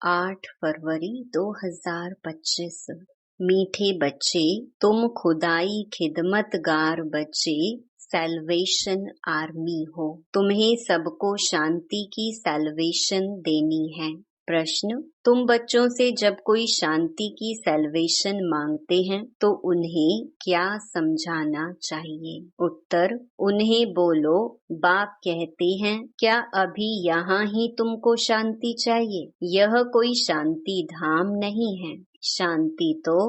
8 फरवरी 2025। मीठे बच्चे, तुम खुदाई खिदमतगार बच्चे सैल्वेशन आर्मी हो। तुम्हें सबको शांति की सैल्वेशन देनी है। प्रश्न, तुम बच्चों से जब कोई शांति की सैल्वेशन मांगते हैं तो उन्हें क्या समझाना चाहिए? उत्तर, उन्हें बोलो, बाप कहते हैं क्या अभी यहाँ ही तुमको शांति चाहिए? यह कोई शांति धाम नहीं है। शांति तो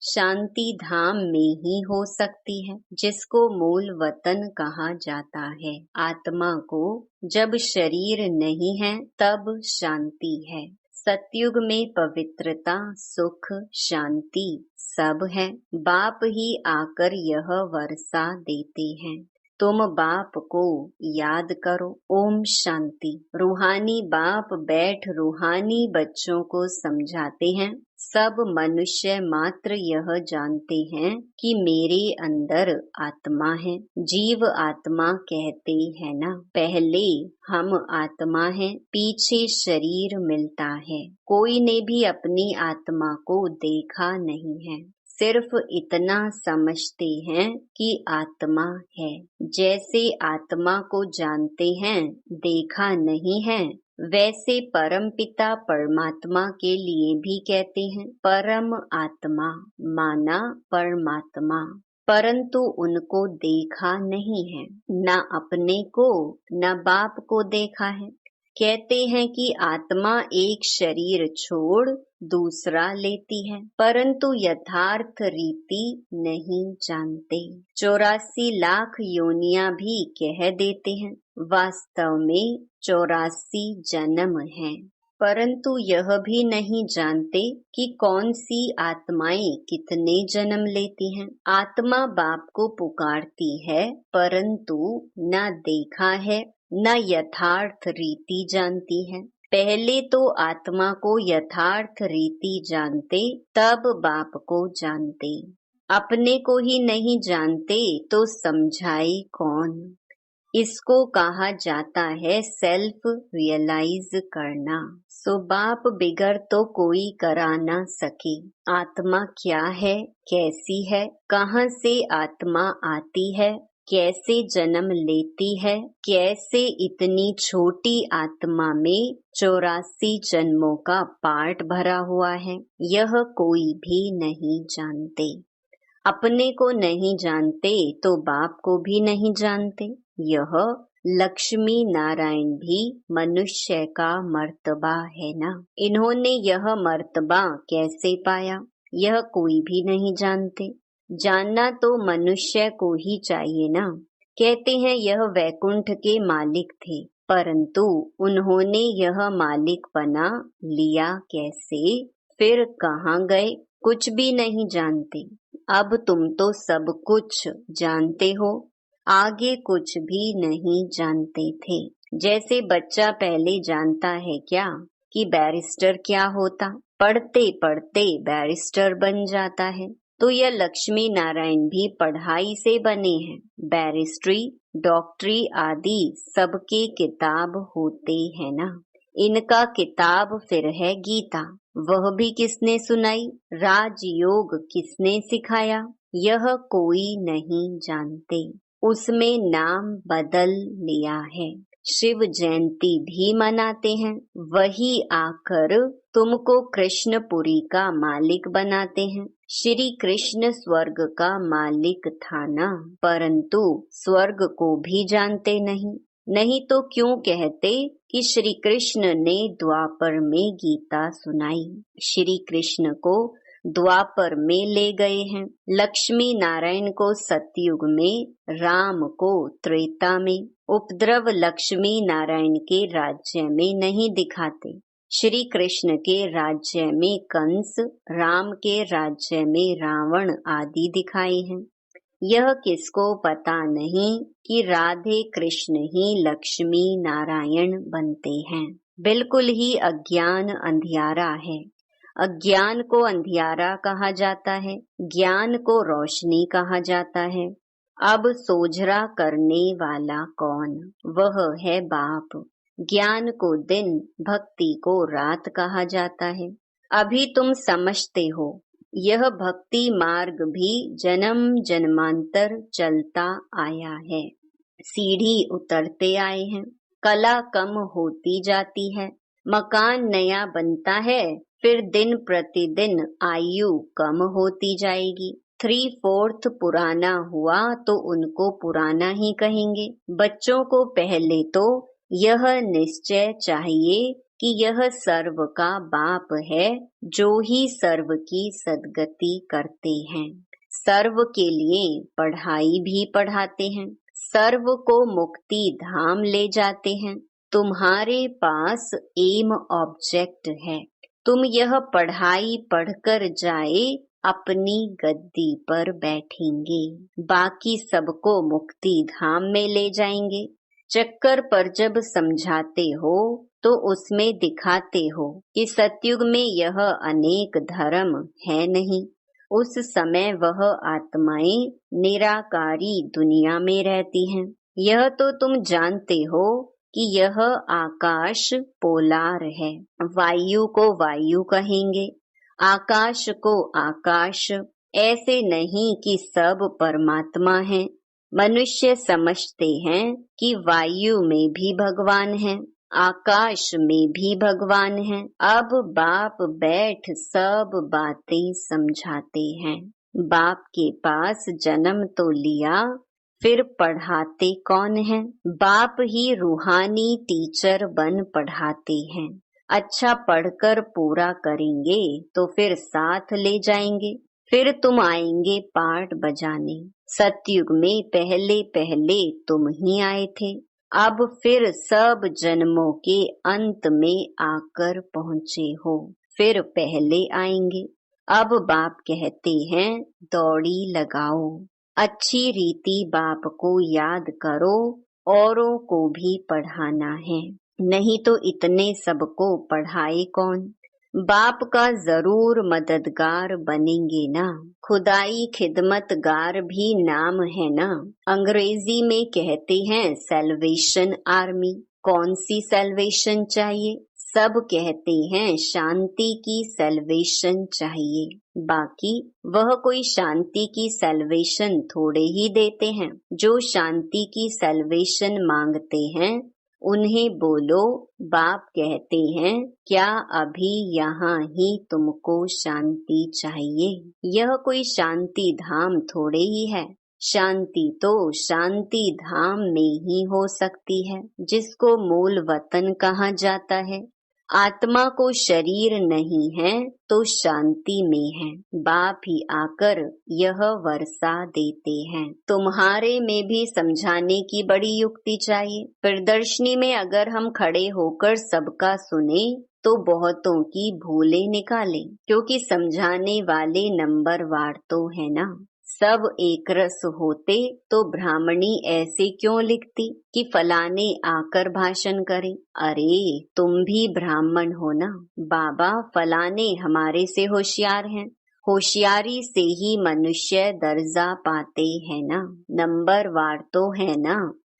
शांति धाम में ही हो सकती है, जिसको मूल वतन कहा जाता है। आत्मा को जब शरीर नहीं है तब शांति है। सतयुग में पवित्रता, सुख, शांति सब है। बाप ही आकर यह वर्षा देते हैं। तुम बाप को याद करो। ओम शांति। रूहानी बाप बैठ रूहानी बच्चों को समझाते हैं। सब मनुष्य मात्र यह जानते हैं कि मेरे अंदर आत्मा है। जीव आत्मा कहते हैं ना, पहले हम आत्मा हैं, पीछे शरीर मिलता है। कोई ने भी अपनी आत्मा को देखा नहीं है, सिर्फ इतना समझते हैं कि आत्मा है। जैसे आत्मा को जानते हैं, देखा नहीं है, वैसे परम पिता परमात्मा के लिए भी कहते हैं परम आत्मा, माना परमात्मा, परंतु उनको देखा नहीं है। न अपने को न बाप को देखा है। कहते हैं कि आत्मा एक शरीर छोड़ दूसरा लेती है, परंतु यथार्थ रीति नहीं जानते। 84 लाख योनियां भी कह देते हैं, वास्तव में 84 जन्म हैं, परंतु यह भी नहीं जानते कि कौन सी आत्माएं कितने जन्म लेती हैं। आत्मा बाप को पुकारती है, परंतु न देखा है न यथार्थ रीति जानती है। पहले तो आत्मा को यथार्थ रीति जानते, तब बाप को जानते। अपने को ही नहीं जानते तो समझाए कौन? इसको कहा जाता है सेल्फ रियलाइज करना। सो बाप बिगर तो कोई करा ना सके। आत्मा क्या है, कैसी है, कहाँ से आत्मा आती है, कैसे जन्म लेती है, कैसे इतनी छोटी आत्मा में 84 जन्मों का पार्ट भरा हुआ है, यह कोई भी नहीं जानते। अपने को नहीं जानते तो बाप को भी नहीं जानते। यह लक्ष्मी नारायण भी मनुष्य का मर्तबा है ना। इन्होंने यह मर्तबा कैसे पाया, यह कोई भी नहीं जानते। जानना तो मनुष्य को ही चाहिए ना। कहते हैं यह वैकुंठ के मालिक थे, परंतु उन्होंने यह मालिक बना लिया कैसे, फिर कहाँ गए, कुछ भी नहीं जानते। अब तुम तो सब कुछ जानते हो, आगे कुछ भी नहीं जानते थे। जैसे बच्चा पहले जानता है क्या कि बैरिस्टर क्या होता, पढ़ते पढ़ते बैरिस्टर बन जाता है। तो यह लक्ष्मी नारायण भी पढ़ाई से बने हैं। बैरिस्ट्री, डॉक्टरी आदि सबके किताब होते हैं ना। इनका किताब फिर है गीता। वह भी किसने सुनाई, राजयोग किसने सिखाया, यह कोई नहीं जानते। उसमें नाम बदल लिया है। शिव जयंती भी मनाते हैं, वही आकर तुमको कृष्णपुरी का मालिक बनाते हैं। श्री कृष्ण स्वर्ग का मालिक था ना, परंतु स्वर्ग को भी जानते नहीं तो क्यों कहते कि श्री कृष्ण ने द्वापर में गीता सुनाई। श्री कृष्ण को द्वापर में ले गए हैं, लक्ष्मी नारायण को सतयुग में, राम को त्रेता में। उपद्रव लक्ष्मी नारायण के राज्य में नहीं दिखाते। श्री कृष्ण के राज्य में कंस, राम के राज्य में रावण आदि दिखाए हैं। यह किसको पता नहीं कि राधे कृष्ण ही लक्ष्मी नारायण बनते हैं। बिल्कुल ही अज्ञान अंधियारा है। अज्ञान को अंधियारा कहा जाता है, ज्ञान को रोशनी कहा जाता है। अब सोझरा करने वाला कौन? वह है बाप। ज्ञान को दिन, भक्ति को रात कहा जाता है। अभी तुम समझते हो, यह भक्ति मार्ग भी जन्म जन्मांतर चलता आया है। सीढ़ी उतरते आए हैं, कला कम होती जाती है, मकान नया बनता है, फिर दिन प्रतिदिन आयु कम होती जाएगी। 3/4 पुराना हुआ तो उनको पुराना ही कहेंगे। बच्चों को पहले तो यह निश्चय चाहिए कि यह सर्व का बाप है, जो ही सर्व की सद्गति करते हैं। सर्व के लिए पढ़ाई भी पढ़ाते हैं, सर्व को मुक्ति धाम ले जाते हैं। तुम्हारे पास एम ऑब्जेक्ट है, तुम यह पढ़ाई पढ़कर जाए अपनी गद्दी पर बैठेंगे, बाकी सबको मुक्ति धाम में ले जाएंगे। चक्कर पर जब समझाते हो तो उसमें दिखाते हो कि सतयुग में यह अनेक धर्म है नहीं। उस समय वह आत्माएं निराकारी दुनिया में रहती हैं। यह तो तुम जानते हो कि यह आकाश पोलार है। वायु को वायु कहेंगे, आकाश को आकाश। ऐसे नहीं कि सब परमात्मा है। मनुष्य समझते हैं कि वायु में भी भगवान है, आकाश में भी भगवान है। अब बाप बैठ सब बातें समझाते हैं। बाप के पास जन्म तो लिया, फिर पढ़ाते कौन है? बाप ही रूहानी टीचर बन पढ़ाते हैं। अच्छा पढ़कर पूरा करेंगे तो फिर साथ ले जाएंगे, फिर तुम आएंगे पाठ बजाने। सतयुग में पहले पहले तुम ही आए थे, अब फिर सब जन्मों के अंत में आकर पहुँचे हो, फिर पहले आएंगे। अब बाप कहते हैं दौड़ी लगाओ, अच्छी रीति बाप को याद करो, औरों को भी पढ़ाना है, नहीं तो इतने सबको पढ़ाए कौन? बाप का जरूर मददगार बनेंगे ना। खुदाई खिदमतगार भी नाम है ना। अंग्रेजी में कहते हैं सैल्वेशन आर्मी। कौन सी सैल्वेशन चाहिए? सब कहते हैं शांति की सैल्वेशन चाहिए। बाकी वह कोई शांति की सैल्वेशन थोड़े ही देते हैं। जो शांति की सैल्वेशन मांगते हैं उन्हें बोलो बाप कहते हैं क्या अभी यहाँ ही तुमको शांति चाहिए? यह कोई शांति धाम थोड़े ही है। शांति तो शांति धाम में ही हो सकती है, जिसको मूल वतन कहा जाता है। आत्मा को शरीर नहीं है तो शांति में है। बाप ही आकर यह वर्षा देते हैं। तुम्हारे में भी समझाने की बड़ी युक्ति चाहिए। प्रदर्शनी में अगर हम खड़े होकर सबका सुने तो बहुतों की भूलें निकालें, क्योंकि समझाने वाले नंबरवार तो है ना। सब एक रस होते तो ब्राह्मणी ऐसे क्यों लिखती कि फलाने आकर भाषण करे? अरे तुम भी ब्राह्मण हो ना। बाबा फलाने हमारे से होशियार हैं। होशियारी से ही मनुष्य दर्जा पाते हैं ना, नंबरवार तो है ना।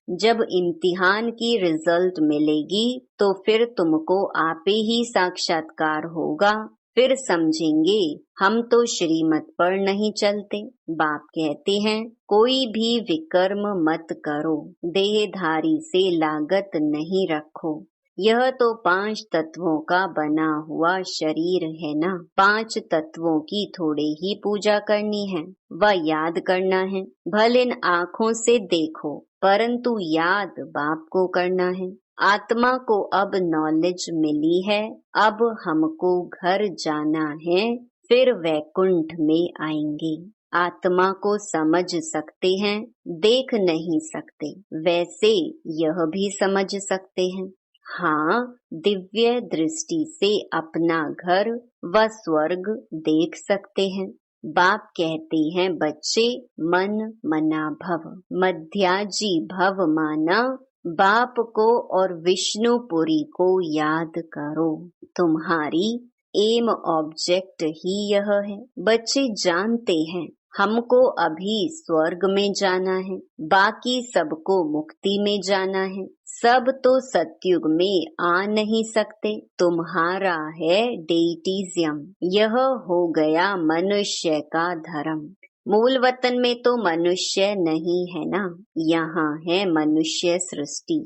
जब इम्तिहान की रिजल्ट मिलेगी तो फिर तुमको आपे ही साक्षात्कार होगा, फिर समझेंगे हम तो श्रीमत पर नहीं चलते। बाप कहते हैं कोई भी विकर्म मत करो, देहधारी से लागत नहीं रखो। यह तो 5 तत्वों का बना हुआ शरीर है ना। 5 तत्वों की थोड़े ही पूजा करनी है, वह याद करना है। भले इन आँखों से देखो परंतु याद बाप को करना है। आत्मा को अब नॉलेज मिली है, अब हमको घर जाना है, फिर वैकुंठ में आएंगे। आत्मा को समझ सकते हैं, देख नहीं सकते, वैसे यह भी समझ सकते हैं। हाँ, दिव्य दृष्टि से अपना घर व स्वर्ग देख सकते हैं। बाप कहते हैं बच्चे मन मना भव, मध्याजी भव माना। बाप को और विष्णुपुरी को याद करो। तुम्हारी एम ऑब्जेक्ट ही यह है। बच्चे जानते हैं हमको अभी स्वर्ग में जाना है, बाकी सबको मुक्ति में जाना है। सब तो सतयुग में आ नहीं सकते। तुम्हारा है डेटिज्म, यह हो गया मनुष्य का धर्म। मूल वतन में तो मनुष्य नहीं है ना, यहाँ है मनुष्य सृष्टि।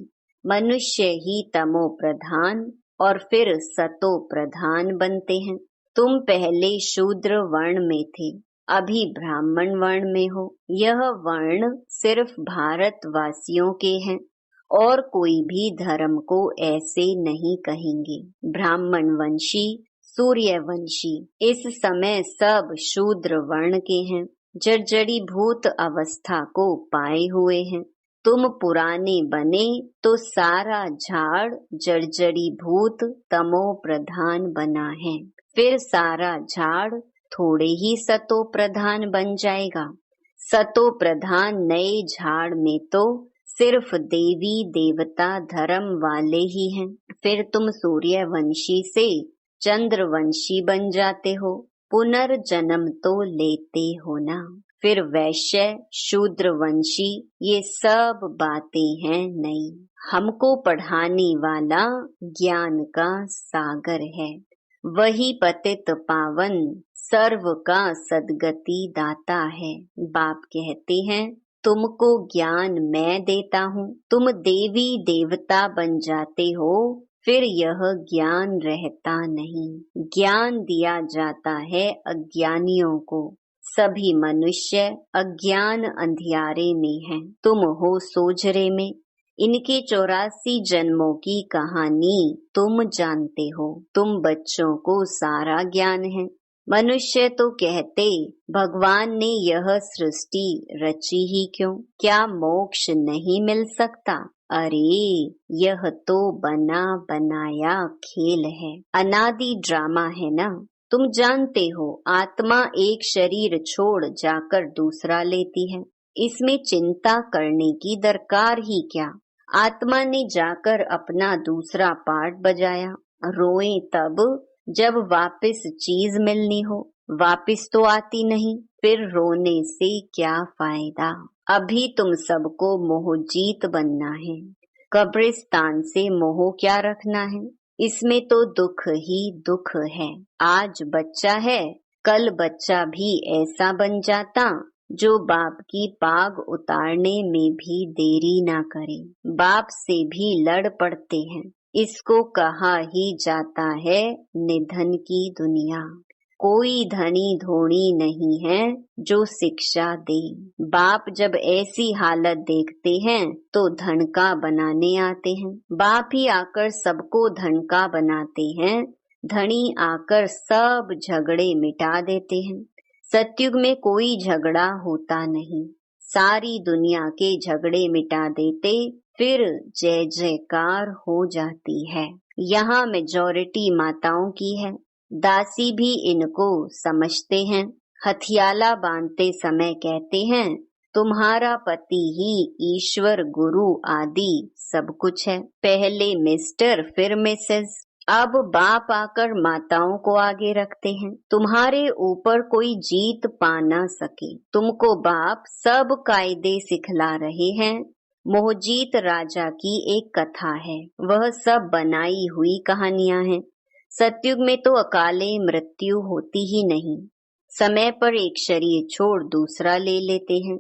मनुष्य ही तमो प्रधान और फिर सतो प्रधान बनते हैं। तुम पहले शूद्र वर्ण में थे, अभी ब्राह्मण वर्ण में हो। यह वर्ण सिर्फ भारतवासियों के हैं और कोई भी धर्म को ऐसे नहीं कहेंगे। ब्राह्मण वंशी, सूर्यवंशी इस समय सब शूद्र वर्ण के हैं, जर्जरी भूत अवस्था को पाए हुए हैं। तुम पुराने बने तो सारा झाड़ जर्जरी भूत तमो प्रधान बना है, फिर सारा झाड़ थोड़े ही सतो प्रधान बन जाएगा। सतो प्रधान नए झाड़ में तो सिर्फ देवी देवता धर्म वाले ही हैं। फिर तुम सूर्यवंशी से चंद्रवंशी बन जाते हो, पुनर्जन्म तो लेते हो ना। फिर वैश्य, शूद्रवंशी ये सब बातें हैं नई। हमको पढ़ाने वाला ज्ञान का सागर है, वही पतित पावन सर्व का सद्गति दाता है। बाप कहते हैं तुमको ज्ञान मैं देता हूँ, तुम देवी देवता बन जाते हो, फिर यह ज्ञान रहता नहीं। ज्ञान दिया जाता है अज्ञानियों को। सभी मनुष्य अज्ञान अंधियारे में हैं, तुम हो सोझरे में। इनके 84 जन्मों की कहानी तुम जानते हो। तुम बच्चों को सारा ज्ञान है। मनुष्य तो कहते भगवान ने यह सृष्टि रची ही क्यों, क्या मोक्ष नहीं मिल सकता? अरे यह तो बना बनाया खेल है, अनादि ड्रामा है ना। तुम जानते हो आत्मा एक शरीर छोड़ जाकर दूसरा लेती है, इसमें चिंता करने की दरकार ही क्या। आत्मा ने जाकर अपना दूसरा पार्ट बजाया, रोए तब जब वापस चीज मिलनी हो, वापस तो आती नहीं, फिर रोने से क्या फायदा। अभी तुम सबको मोहजीत बनना है, कब्रिस्तान से मोह क्या रखना है। इसमें तो दुख ही दुख है। आज बच्चा है, कल बच्चा भी ऐसा बन जाता जो बाप की पाग उतारने में भी देरी ना करे, बाप से भी लड़ पड़ते हैं। इसको कहा ही जाता है निधन की दुनिया। कोई धनी धोनी नहीं है जो शिक्षा दे। बाप जब ऐसी हालत देखते हैं तो धन का बनाने आते हैं। बाप ही आकर सबको धन का बनाते हैं, धनी आकर सब झगड़े मिटा देते हैं। सतयुग में कोई झगड़ा होता नहीं, सारी दुनिया के झगड़े मिटा देते, फिर जय जयकार हो जाती है। यहाँ मेजॉरिटी माताओं की है, दासी भी इनको समझते हैं। हथियाला बांधते समय कहते हैं तुम्हारा पति ही ईश्वर गुरु आदि सब कुछ है। पहले मिस्टर फिर मिसेस। अब बाप आकर माताओं को आगे रखते हैं, तुम्हारे ऊपर कोई जीत पा ना सके। तुमको बाप सब कायदे सिखला रहे हैं। मोहजीत राजा की एक कथा है, वह सब बनाई हुई कहानियां हैं। सतयुग में तो अकाले मृत्यु होती ही नहीं, समय पर एक शरीर छोड़ दूसरा ले लेते हैं।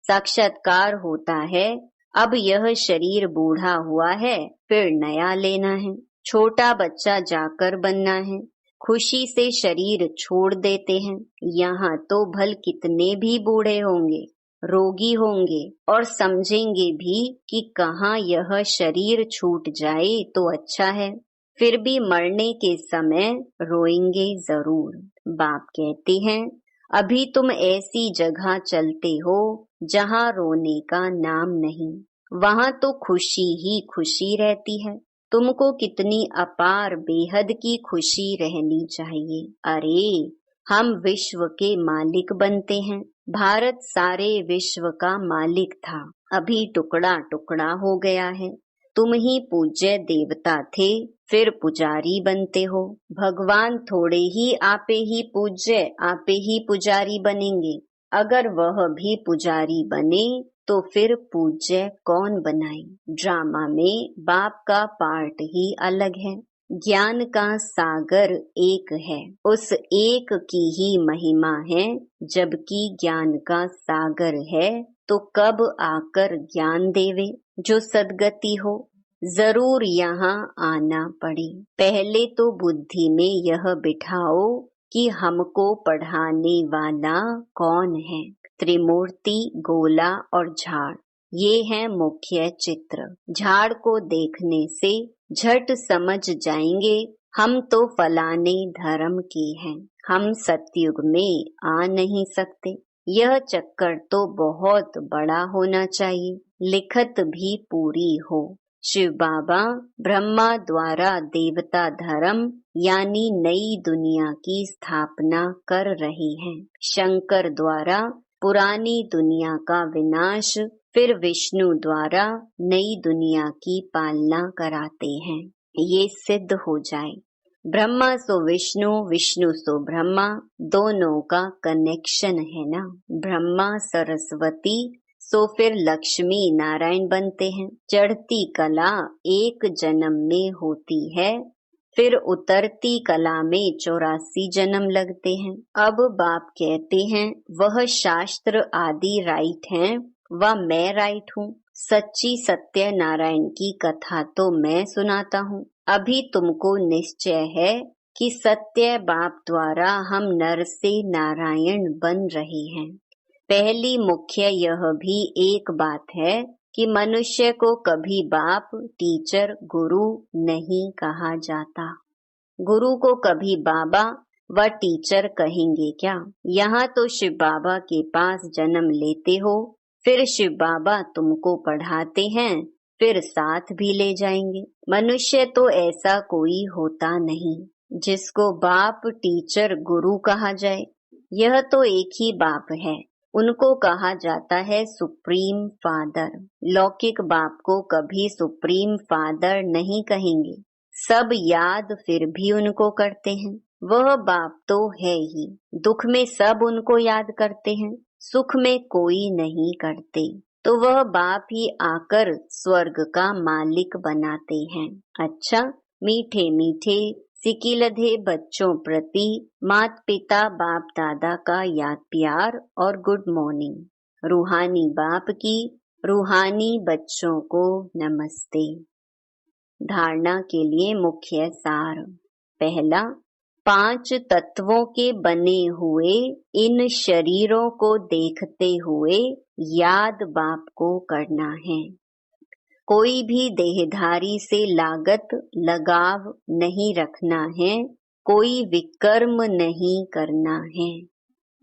साक्षात्कार होता है, अब यह शरीर बूढ़ा हुआ है, फिर नया लेना है। छोटा बच्चा जाकर बनना है, खुशी से शरीर छोड़ देते हैं। यहाँ तो भल कितने भी बूढ़े होंगे, रोगी होंगे और समझेंगे भी कि कहाँ यह शरीर छूट जाए तो अच्छा है, फिर भी मरने के समय रोएंगे जरूर। बाप कहते हैं अभी तुम ऐसी जगह चलते हो जहाँ रोने का नाम नहीं, वहाँ तो खुशी ही खुशी रहती है। तुमको कितनी अपार बेहद की खुशी रहनी चाहिए। अरे हम विश्व के मालिक बनते हैं। भारत सारे विश्व का मालिक था, अभी टुकड़ा टुकड़ा हो गया है। तुम ही पूज्य देवता थे, फिर पुजारी बनते हो। भगवान थोड़े ही आपे ही पूज्य आपे ही पुजारी बनेंगे, अगर वह भी पुजारी बने तो फिर पूज्य कौन बनाए। ड्रामा में बाप का पार्ट ही अलग है। ज्ञान का सागर एक है, उस एक की ही महिमा है। जबकि ज्ञान का सागर है तो कब आकर ज्ञान देवे जो सद्गति हो। जरूर यहाँ आना पड़े। पहले तो बुद्धि में यह बिठाओ कि हमको पढ़ाने वाला कौन है। त्रिमूर्ति, गोला और झाड़, ये है मुख्य चित्र। झाड़ को देखने से झट समझ जाएंगे हम तो फलाने धर्म के हैं, हम सतयुग में आ नहीं सकते। यह चक्कर तो बहुत बड़ा होना चाहिए, लिखत भी पूरी हो। शिव बाबा ब्रह्मा द्वारा देवता धर्म यानी नई दुनिया की स्थापना कर रहे हैं। शंकर द्वारा पुरानी दुनिया का विनाश, फिर विष्णु द्वारा नई दुनिया की पालना कराते हैं। ये सिद्ध हो जाए। ब्रह्मा सो विष्णु, विष्णु सो ब्रह्मा, दोनों का कनेक्शन है ना। ब्रह्मा सरस्वती सो फिर लक्ष्मी नारायण बनते हैं। चढ़ती कला एक जन्म में होती है, फिर उतरती कला में 84 जन्म लगते हैं। अब बाप कहते हैं वह शास्त्र आदि राइट हैं व मैं राइट हूँ। सच्ची सत्य नारायण की कथा तो मैं सुनाता हूँ। अभी तुमको निश्चय है कि सत्य बाप द्वारा हम नर से नारायण बन रहे हैं। पहली मुख्य यह भी एक बात है कि मनुष्य को कभी बाप, टीचर, गुरु नहीं कहा जाता। गुरु को कभी बाबा व टीचर कहेंगे क्या? यहाँ तो शिव बाबा के पास जन्म लेते हो, फिर शिव बाबा तुमको पढ़ाते हैं, फिर साथ भी ले जाएंगे। मनुष्य तो ऐसा कोई होता नहीं जिसको बाप, टीचर, गुरु कहा जाए। यह तो एक ही बाप है, उनको कहा जाता है सुप्रीम फादर। लौकिक बाप को कभी सुप्रीम फादर नहीं कहेंगे। सब याद फिर भी उनको करते हैं। वह बाप तो है ही। दुख में सब उनको याद करते हैं, सुख में कोई नहीं करते। तो वह बाप ही आकर स्वर्ग का मालिक बनाते हैं। अच्छा, मीठे मीठे सिकिलधे बच्चों प्रति माता पिता बाप दादा का याद प्यार और गुड मॉर्निंग। रूहानी बाप की रूहानी बच्चों को नमस्ते। धारणा के लिए मुख्य सार। पहला, 5 तत्वों के बने हुए इन शरीरों को देखते हुए याद बाप को करना है। कोई भी देहधारी से लागत लगाव नहीं रखना है, कोई विकर्म नहीं करना है।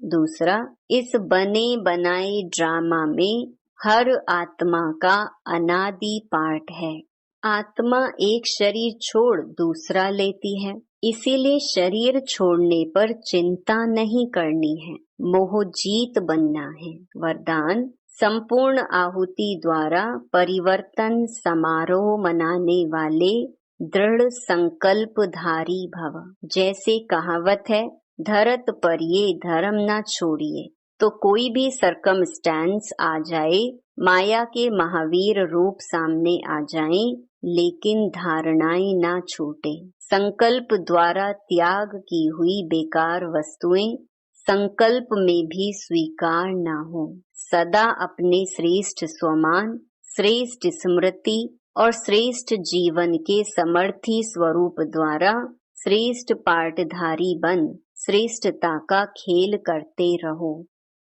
दूसरा, इस बने बनाए ड्रामा में हर आत्मा का अनादि पार्ट है। आत्मा एक शरीर छोड़ दूसरा लेती है, इसीलिए शरीर छोड़ने पर चिंता नहीं करनी है, मोह जीत बनना है। वरदान, संपूर्ण आहुति द्वारा परिवर्तन समारोह मनाने वाले दृढ़ संकल्पधारी भव। जैसे कहावत है, धरत पर ये धर्म ना छोड़िए। तो कोई भी सरकमस्टेंस आ जाए, माया के महावीर रूप सामने आ जाएं, लेकिन धारणाएं ना छूटे। संकल्प द्वारा त्याग की हुई बेकार वस्तुएं संकल्प में भी स्वीकार ना हो। सदा अपने श्रेष्ठ स्वमान, श्रेष्ठ स्मृति और श्रेष्ठ जीवन के समर्थी स्वरूप द्वारा श्रेष्ठ पाठधारी बन श्रेष्ठता का खेल करते रहो।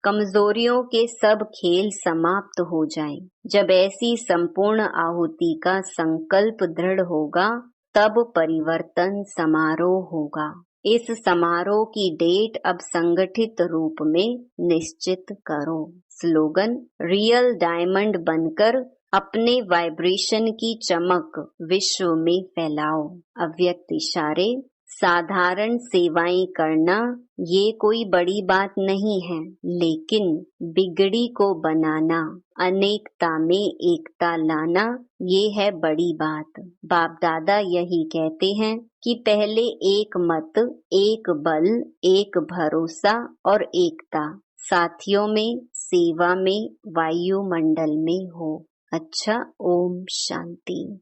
कमजोरियों के सब खेल समाप्त हो जाएं। जब ऐसी संपूर्ण आहुति का संकल्प दृढ़ होगा, तब परिवर्तन समारोह होगा। इस समारोह की डेट अब संगठित रूप में निश्चित करो। स्लोगन, रियल डायमंड बनकर अपने वाइब्रेशन की चमक विश्व में फैलाओ। अव्यक्त इशारे, साधारण सेवाएं करना ये कोई बड़ी बात नहीं है, लेकिन बिगड़ी को बनाना, अनेकता में एकता लाना, ये है बड़ी बात। बाप दादा यही कहते हैं कि पहले एक मत, एक बल, एक भरोसा और एकता, साथियों में, सेवा में, वायुमंडल में हो। अच्छा, ओम शांति।